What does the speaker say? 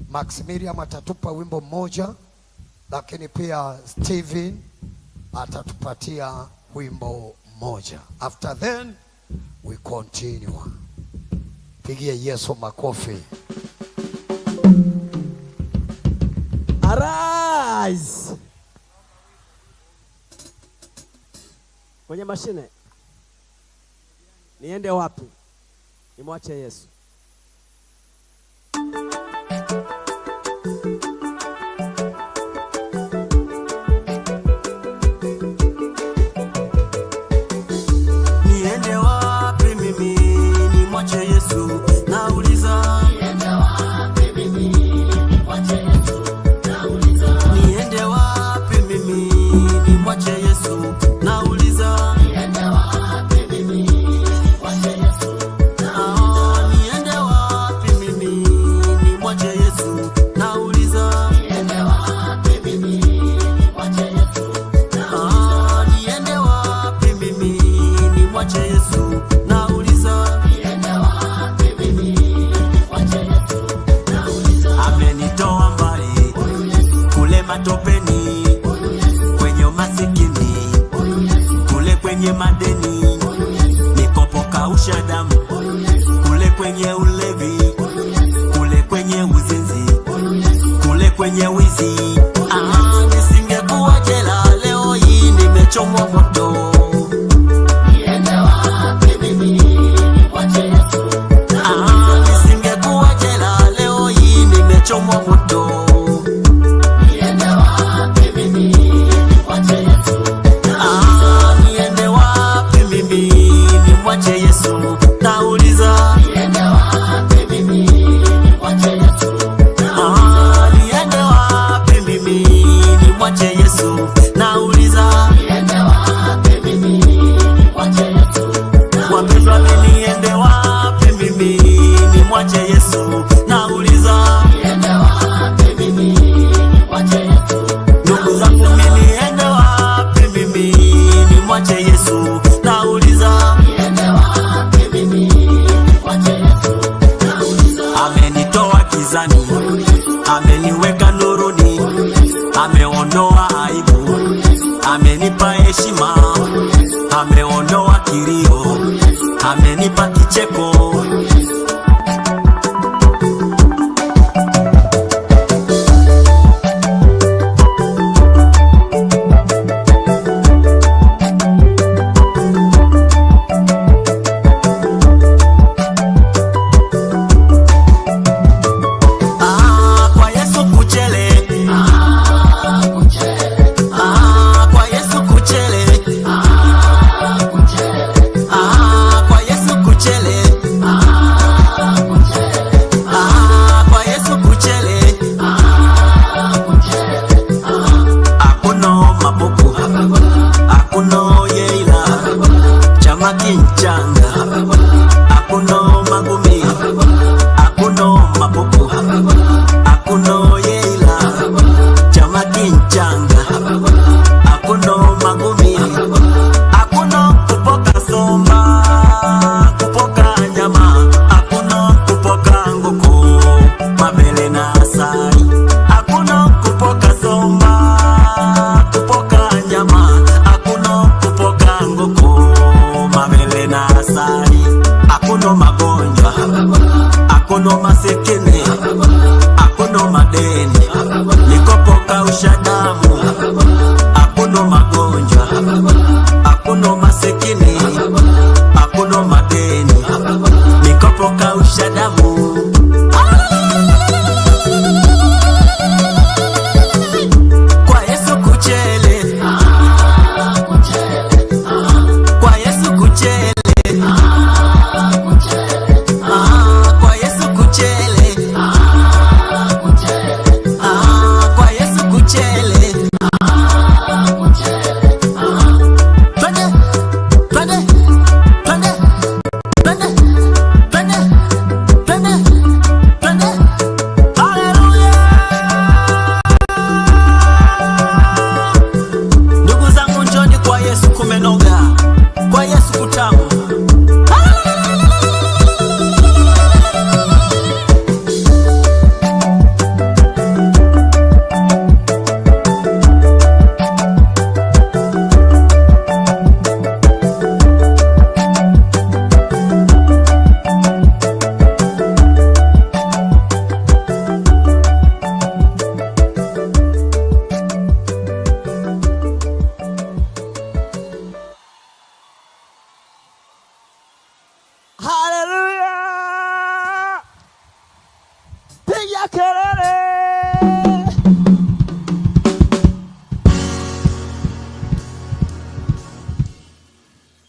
Maximilian atatupa wimbo mmoja, lakini pia Steven atatupatia wimbo mmoja. After then we continue. Pigie Yesu makofi. Arise. Kwenye mashine. Niende wapi? Nimwache Yesu. Niende wapi mimi? Nimwache Yesu. Nauliza. Niende wapi mimi? Nimwache Yesu. Nauliza. Niende wapi mimi? Nimwache Yesu. Nauliza. Niende wapi mimi? Nimwache Yesu. Nauliza. Niende wapi mimi? Nimwache Yesu. Nauliza. Niende wapi mimi? Nimwache Yesu. Nauliza. Niende wapi mimi? Nimwache Yesu. Nauliza. Niende wapi mimi? Nimwache Yesu. Nauliza. Amenitoa mbali kule matopeni, kwenye umasikini, kule kwenye madeni, mikopo kausha damu, kule kwenye ulevi, kule kwenye uzinzi, kule kwenye wizi. Nisingekuwa jela leo hii nimechomwa moto. Niende wapi mimi? Nimwache Yesu. Nisingekuwa jela leo hii nimechomwa moto. Niende wapi mimi? Nimwache Yesu. Niende wapi mimi? Nimwache Yesu. Nauliza. Niende wapi mimi? Nimwache Yesu. Niende wapi mimi? Nimwache Yesu. Nauliza. Niende wapi mimi? Nimwache Yesu. Wapendwa, niende wapi mimi? Nimwache Yesu. Nauliza. Niende wapi mimi? Nimwache Yesu. Ndugu zangu, niende wapi mimi? Nimwache Yesu. Nauliza. Niende wapi mimi? Nimwache Yesu. Nauliza. Amenitoa gizani, ameniweka nuruni, ameondoa aibu, amenipa heshima, ameondoa kilio, amenipa kicheko. Kwa Yesu kuchele. Kwa Yesu kuchele. Kwa Yesu kuchele. Kwa Yesu kuchele. Akuno mabuku, akuno yeila, chama kinchanga, akuno magumi, akuno mabuku, akuno yeila, chama kinchanga, akuno magumi, akuno kupoka somba, kupoka nyama, akuno kupoka nguku, mabele na asali, akuno kupoka somba, kupoka nyama, akuno kupoka nguku, mabele na asali, akuno magonjwa, akuno masikini, akuno madeni, mikopo kausha damu, akuno magonjwa, akuno masikini, akuno madeni, mikopo kausha damu. Kwa Yesu kuchele. Kwa Yesu kuchele. Kwa Yesu kuchele. Kwa Yesu kuchele. piga kelele.